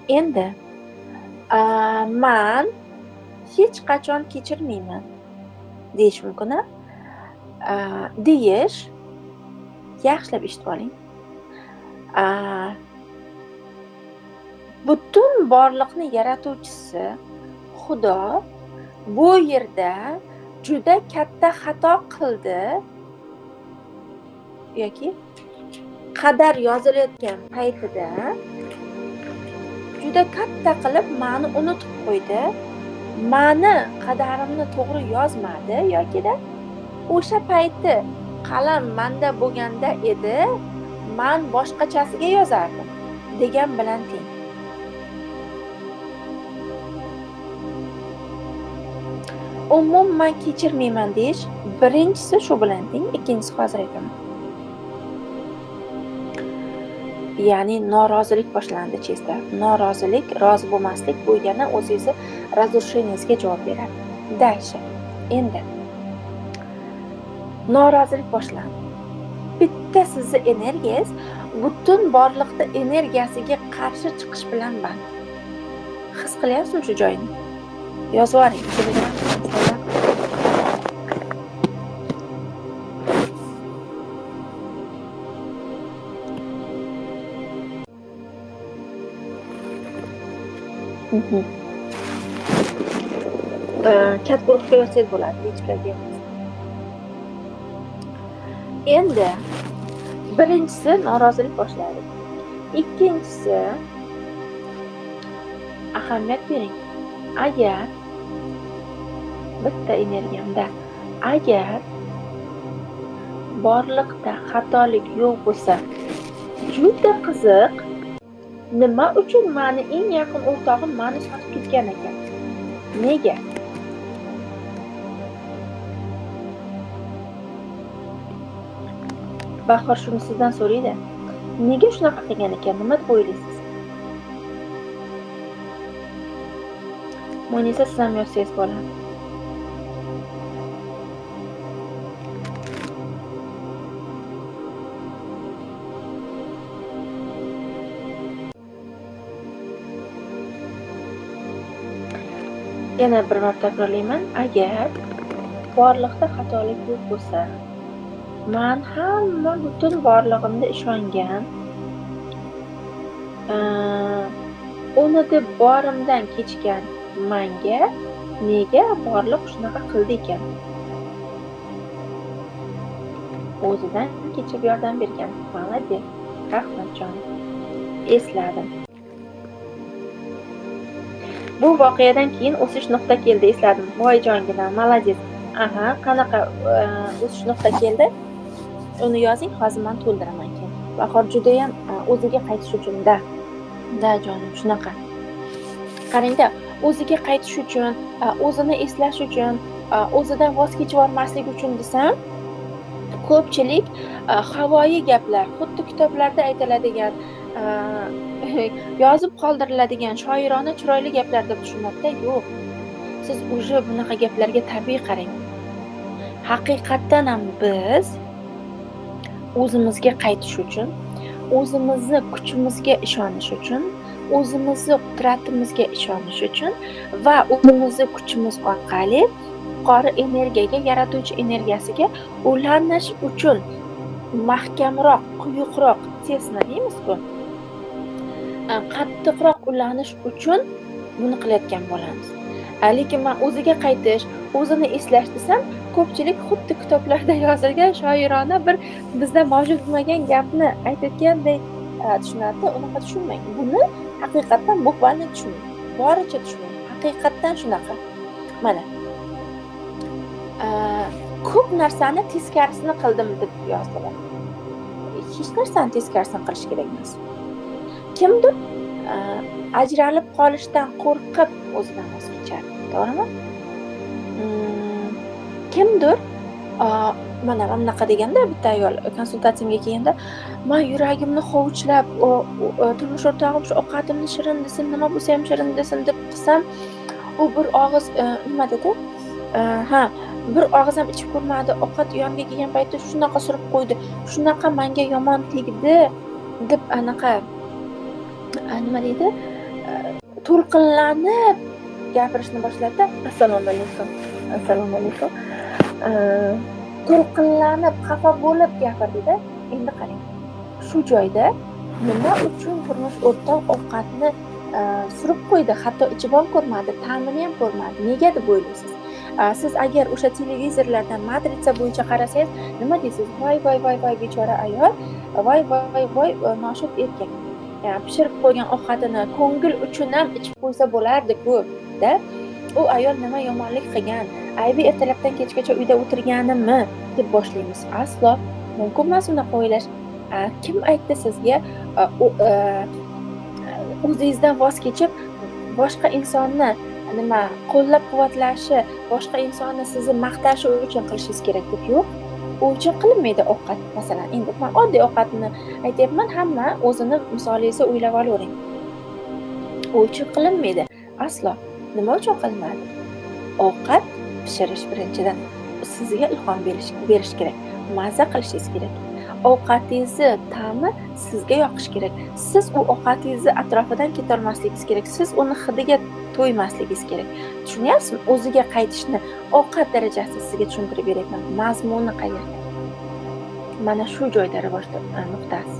Endi man hech qachon kechirmayman deyish mumkin. Deyish, yaxshilab eshitib oling. Butun borliqni yaratuvchisi Xudo bu yerda juda katta xato qildi yoki qadar yozilayotgan paytida juda katta qilib mani unutib qo'ydi. Mani qadarimni to'g'ri yozmadi yokida o'sha payti qalam menda bo'lganda edi, man boshqachasiga yozardim degan bilan teng. Umuman kechirmayman deyish birinchisi shu bilan teng, ikkinchisi hozir aytaman. Ya'ni norozilik boshlandi chizda. Norozilik, rozi bo'lmaslik bu yana o'zingizni razrusheniyasiga javob beradi. Dальше. Endi norozilik boshlandi. Bitta sizni energiyangiz butun borliqda energiyasiga qarshi chiqish bilan band. His qilyapsizmi shu joyni? Yozib oling. Chat guruhga yozsangiz bo'ladi, lichkaga emas. Endi birinchisi norozilik boshladi. Ikkinchisi ahamiyat bering. Agar bitta energiyamda agar borliqda xatolik yo'q bo'lsa, juda qiziq, nima uchun meni eng yaqin o'rtog'im meni sotib ketgan ekan? Nega? Bahor shuni sizdan so'raydi. Nega shunaqa qilgan ekan? Nima deb o'ylaysiz? Munisa, siz ham yozsangiz bo'ladi. Yana bir marta takrorlayman. Agar borliqda xatolik yo'q bo'lsa, men hamma butun borlig'imda ishongan, uni deb borimdan kechgan menga nega borliq shunaqa qildi ekan? O'zidan kechib yordam bergan. Молодец. Rahmat jonim. Esladim. Bu voqeadan keyin o'sish nuqta keldi, esladim. Voy jongina, молодец. Aha, qanaqa o'sish nuqta keldi? Uni yozing, hozir men to'ldiraman keyin. Bahor juda ham o'ziga qaytish uchun da jonim, shunaqa. Qarangda, o'ziga qaytish uchun, o'zini eslash uchun, o'zidan voz kechib olmaslik uchun desam, ko'pchilik havoyi gaplar, xuddi kitoblarda aytiladigan, yozib qoldiriladigan shoirona chiroyli gaplar deb tushunadi-da. Yo'q. Siz уже bunaqa gaplarga tabiiy qarang. Haqiqatan ham biz o'zimizga qaytish uchun, o'zimizni kuchimizga ishonish uchun, o'zimizni qudratimizga ishonish uchun va o'zimizni kuchimiz orqali yuqori energiyaga, yaratuvchi energiyasiga ulanish uchun mahkamroq, quyuqroq, tesna deymiz-ku, qattiqroq ulanish uchun buni qilayotgan bo'lamiz. Lekin men o'ziga qaytish, o'zini eslash desam, ko'pchilik xuddi kitoblarda yozilgan shoirona bir bizda mavjud bo'lmagan gapni aytayotgandek tushunadi. Unaqa tushunmang. Buni haqiqatan bukvalni tushuning. Boricha tushuning. Haqiqatan shunaqa. Mana ko'p narsani teskarisini qildim deb yozdilar. Hech narsani teskarisini qilish kerak emas. Kimdir ajralib qolishdan qo'rqib o'zidan voz kechadi, to'g'rimi? Kimdir mana bunaqa deganda, bitta ayol konsultatsiyamga kelganda, men yuragimni hovuchlab, turmush o'rtog'im shu ovqatimni shirin desin, nima bo'lsa ham shirin desin deb qilsam, u bir og'iz nima dedi? Bir og'iz ham ichib ko'rmadi. Ovqat yoniga kelgan paytda shunaqa surib qo'ydi. Shunaqa menga yomon tegdi deb anaqa nima deydi? to'lqinlanib gapirishni boshladida assalomu alaykum, assalomu alaykum. To'lqinlanib, xafa bo'lib gapirdida. Endi qarang, shu joyda nima uchun turmush o'rtoq ovqatni surib qo'ydi, hatto ichib ham ko'rmadi, ta'mini ham ko'rmadi. Nega deb o'ylaysiz? Siz agar o'sha televizorlardan matritsa bo'yicha qarasangiz, nima deysiz? Voy voy voy voy bechora ayol, voy voy voy noshud erkak. Pishirib qo'ygan ovqatini ko'ngil uchun ham ichib qo'ysa bo'lardi-ku, da. U ayol nima yomonlik qilgan? Aybi ertalabdan kechgacha uyda o'tirganimi deb boshlaymiz. Aslo mumkin emas unaqa o'ylash. Kim aytdi sizga o'zingizdan voz kechib boshqa insonni nima qo'llab-quvvatlashi, boshqa insonni sizni maqtashi uchun qilishingiz kerak deb? Yo'q. U uchun qilinmaydi ovqat. Masalan, endi men oddiy ovqatni aytyapman, hamma o'zini misolingizni o'ylab olavering. U uchun qilinmaydi. Aslo. Nima uchun qilinadi? Ovqat pishirish birinchidan sizga ilhom berish kerak. Mazza qilishingiz kerak. Ovqatingizni ta'mi sizga yoqish kerak. Siz u ovqatingizni atrofidan ketolmasligingiz kerak. Siz uni hidiga to'ymasligingiz kerak. Tushunyapsizmi? O'ziga qaytishni ovqat darajasida sizga tushuntirib beryapman. Mazmuni qayerda? Mana shu joyda rivoj nuqtasi.